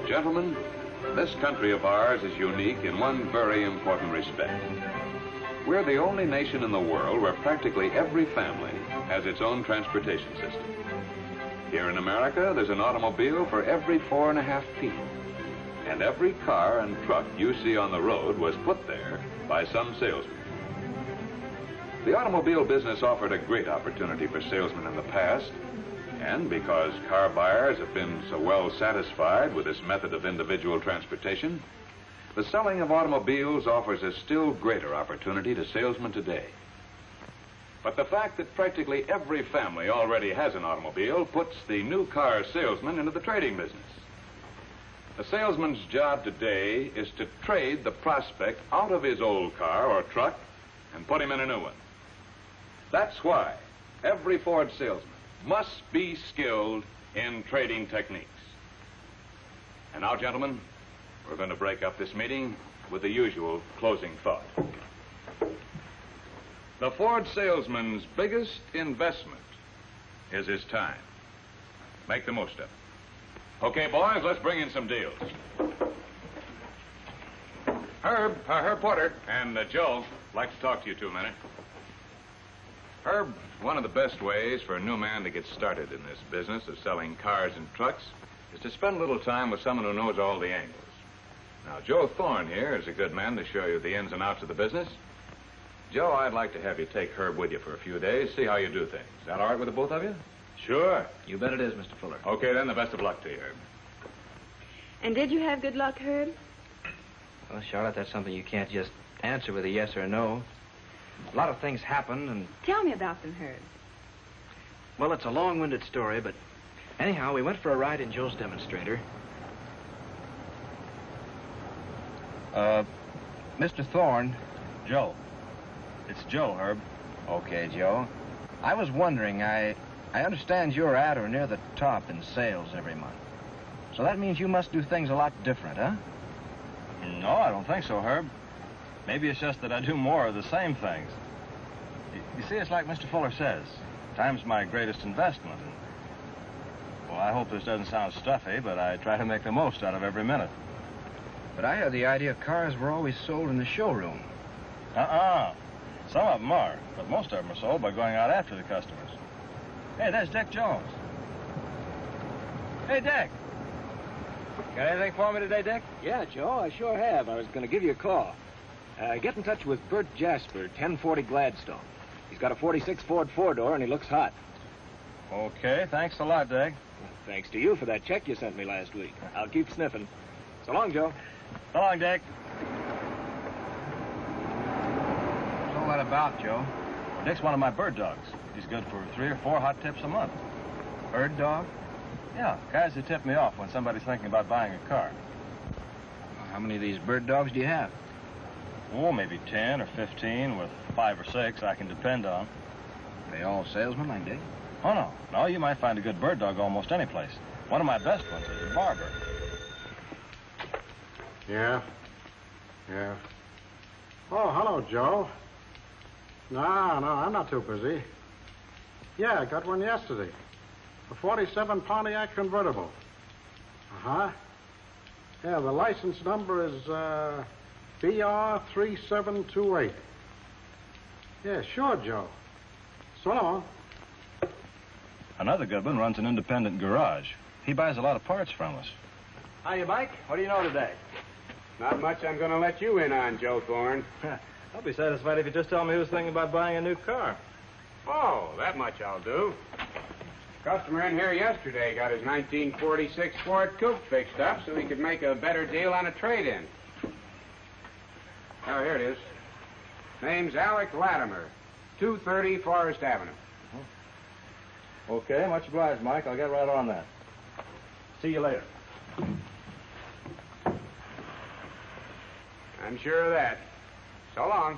Gentlemen, this country of ours is unique in one very important respect. We're the only nation in the world where practically every family has its own transportation system. Here in America, there's an automobile for every 4.5 feet. And every car and truck you see on the road was put there by some salesman. The automobile business offered a great opportunity for salesmen in the past, and because car buyers have been so well satisfied with this method of individual transportation, the selling of automobiles offers a still greater opportunity to salesmen today. But the fact that practically every family already has an automobile puts the new car salesman into the trading business. The salesman's job today is to trade the prospect out of his old car or truck and put him in a new one. That's why every Ford salesman must be skilled in trading techniques. And now, gentlemen, we're going to break up this meeting with the usual closing thought. The Ford salesman's biggest investment is his time. Make the most of it. Okay, boys, let's bring in some deals. Herb Porter and Joe, like to talk to you 2 minutes. Herb, one of the best ways for a new man to get started in this business of selling cars and trucks is to spend a little time with someone who knows all the angles. Now, Joe Thorne here is a good man to show you the ins and outs of the business. Joe, I'd like to have you take Herb with you for a few days, see how you do things. Is that all right with the both of you? Sure. You bet it is, Mr. Fuller. Okay, then, the best of luck to you, Herb. And did you have good luck, Herb? Well, Charlotte, that's something you can't just answer with a yes or a no. A lot of things happen, and... Tell me about them, Herb. Well, it's a long-winded story, but anyhow, we went for a ride in Joe's demonstrator. Mr. Thorne. Joe. It's Joe, Herb. Okay, Joe. I was wondering, I understand you're at or near the top in sales every month. So that means you must do things a lot different, huh? No, I don't think so, Herb. Maybe it's just that I do more of the same things. You see, it's like Mr. Fuller says. Time's my greatest investment. And, well, I hope this doesn't sound stuffy, but I try to make the most out of every minute. But I had the idea cars were always sold in the showroom. Some of them are, but most of them are sold by going out after the customers. Hey, there's Dick Jones. Hey, Dick. Got anything for me today, Dick? Yeah, Joe, I sure have. I was going to give you a call. Get in touch with Bert Jasper, 1040 Gladstone. He's got a 46 Ford four-door, and he looks hot. Okay, thanks a lot, Dick. Well, thanks to you for that check you sent me last week. I'll keep sniffing. So long, Joe. So long, Dick. What's all that about, Joe? Dick's one of my bird dogs. He's good for 3 or 4 hot tips a month. Bird dog? Yeah, guys who tip me off when somebody's thinking about buying a car. How many of these bird dogs do you have? Oh, maybe 10 or 15 with 5 or 6 I can depend on. Are they all salesmen like Dick? Oh, no. No, you might find a good bird dog almost any place. One of my best ones is a barber. Yeah. Oh, hello, Joe. No, I'm not too busy. Yeah, I got one yesterday. A 47 Pontiac convertible. Uh-huh. Yeah, the license number is, BR3728. Yeah, sure, Joe. So long. Another good one runs an independent garage. He buys a lot of parts from us. Hiya, Mike. What do you know today? Not much I'm going to let you in on, Joe Thorne. I'll be satisfied if you just tell me who's thinking about buying a new car. Oh, that much I'll do. Customer in here yesterday got his 1946 Ford Coupe fixed up so he could make a better deal on a trade-in. Oh, here it is. Name's Alec Latimer, 230 Forest Avenue. Okay, much obliged, Mike. I'll get right on that. See you later. I'm sure of that. So long.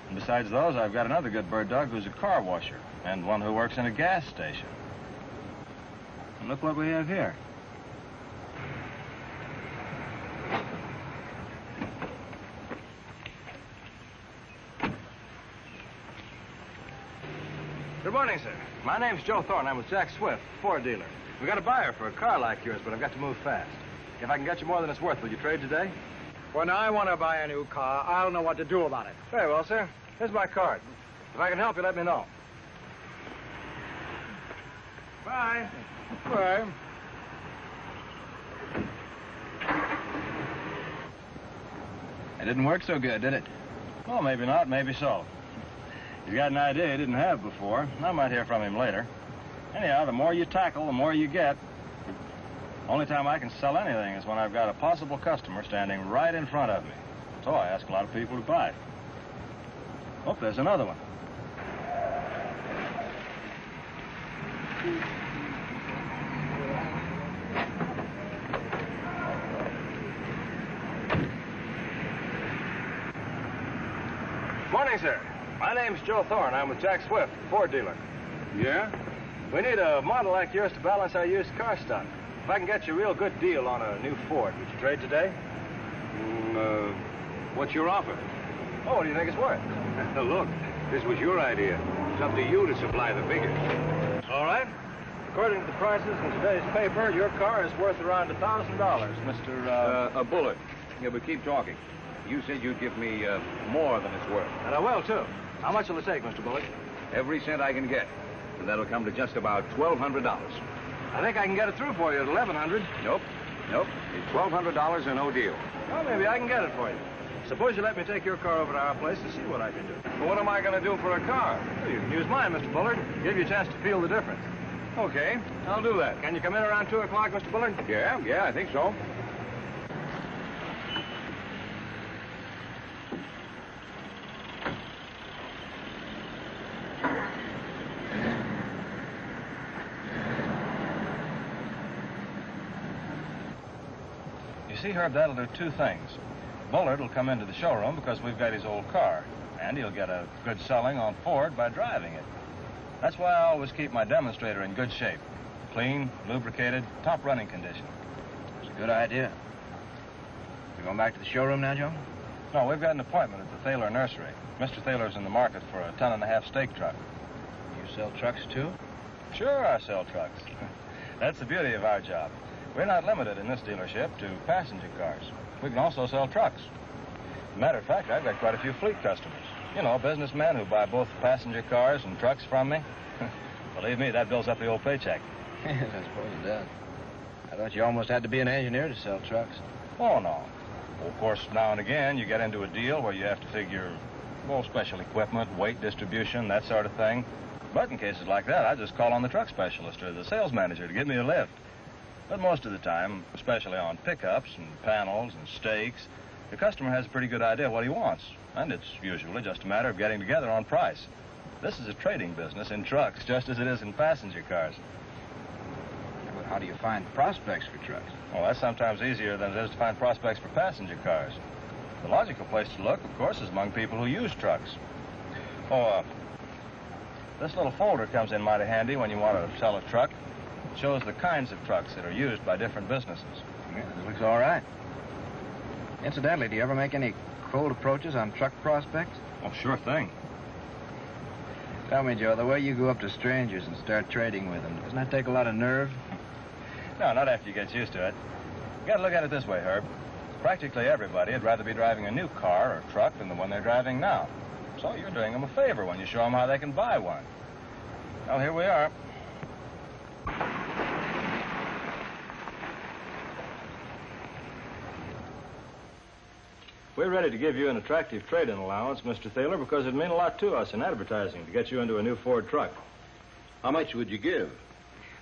And besides those, I've got another good bird dog who's a car washer and one who works in a gas station. And look what we have here. Good morning, sir. My name's Joe Thorne. I'm with Jack Swift, Ford dealer. We got a buyer for a car like yours, but I've got to move fast. If I can get you more than it's worth, will you trade today? When I want to buy a new car, I'll know what to do about it. Very well, sir. Here's my card. If I can help you, let me know. Bye. Bye. It didn't work so good, did it? Well, maybe not, maybe so. He's got an idea he didn't have before. I might hear from him later. Anyhow, the more you tackle, the more you get. Only time I can sell anything is when I've got a possible customer standing right in front of me. So I ask a lot of people to buy. Oh, there's another one. Morning, sir. My name's Joe Thorne. I'm with Jack Swift, Ford dealer. Yeah? We need a model like yours to balance our used car stock. If I can get you a real good deal on a new Ford, would you trade today? What's your offer? Oh, what do you think it's worth? Look, this was your idea. It's up to you to supply the figures. All right. According to the prices in today's paper, your car is worth around $1,000, Mr. A bullet. Yeah, but keep talking. You said you'd give me more than it's worth. And I will, too. How much will it take, Mr. Bullock? Every cent I can get. And that'll come to just about $1,200. I think I can get it through for you at $1,100. Nope. It's $1,200 and no deal. Well, maybe I can get it for you. Suppose you let me take your car over to our place to see what I can do. Well, what am I going to do for a car? Well, you can use mine, Mr. Bullard. Give you a chance to feel the difference. Okay, I'll do that. Can you come in around 2 o'clock, Mr. Bullard? Yeah, I think so. You see, Herb, that'll do two things. Bullard will come into the showroom because we've got his old car, and he'll get a good selling on Ford by driving it. That's why I always keep my demonstrator in good shape. Clean, lubricated, top running condition. It's a good idea. You going back to the showroom now, Joe? No, we've got an appointment at the Thaler Nursery. Mr. Thaler's in the market for a 10.5 stake truck. You sell trucks, too? Sure, I sell trucks. That's the beauty of our job. We're not limited in this dealership to passenger cars. We can also sell trucks. As a matter of fact, I've got quite a few fleet customers. You know, businessmen who buy both passenger cars and trucks from me. Believe me, that builds up the old paycheck. Yes, I suppose it does. I thought you almost had to be an engineer to sell trucks. Oh, no. Well, of course, now and again, you get into a deal where you have to figure, well, special equipment, weight distribution, that sort of thing. But in cases like that, I just call on the truck specialist or the sales manager to give me a lift. But most of the time, especially on pickups and panels and stakes, the customer has a pretty good idea what he wants. And it's usually just a matter of getting together on price. This is a trading business in trucks, just as it is in passenger cars. But how do you find prospects for trucks? Well, that's sometimes easier than it is to find prospects for passenger cars. The logical place to look, of course, is among people who use trucks. Oh, this little folder comes in mighty handy when you want to sell a truck. It shows the kinds of trucks that are used by different businesses. Yeah, it looks all right. Incidentally, do you ever make any cold approaches on truck prospects? Oh, sure thing. Tell me, Joe, the way you go up to strangers and start trading with them, doesn't that take a lot of nerve? No, not after you get used to it. You gotta look at it this way, Herb. Practically everybody would rather be driving a new car or truck than the one they're driving now. So you're doing them a favor when you show them how they can buy one. Well, here we are. We're ready to give you an attractive trade-in allowance, Mr. Thaler, because it'd mean a lot to us in advertising to get you into a new Ford truck. How much would you give?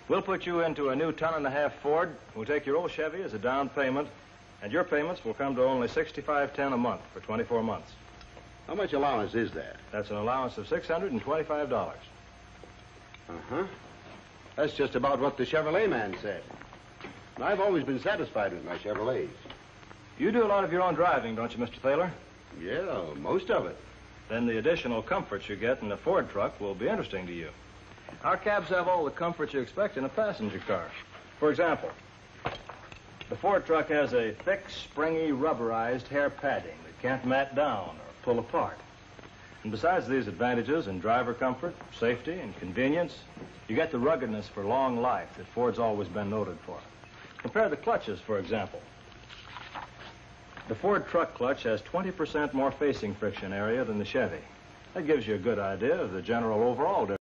We'll put you into a new 10.5 Ford. We'll take your old Chevy as a down payment, and your payments will come to only $65.10 a month for 24 months. How much allowance is that? That's an allowance of $625. Uh-huh. That's just about what the Chevrolet man said. And I've always been satisfied with my Chevrolets. You do a lot of your own driving, don't you, Mr. Thaler? Yeah, most of it. Then the additional comforts you get in a Ford truck will be interesting to you. Our cabs have all the comforts you expect in a passenger car. For example, the Ford truck has a thick, springy, rubberized hair padding that can't mat down or pull apart. And besides these advantages in driver comfort, safety, and convenience, you get the ruggedness for long life that Ford's always been noted for. Compare the clutches, for example. The Ford truck clutch has 20% more facing friction area than the Chevy. That gives you a good idea of the general overall difference.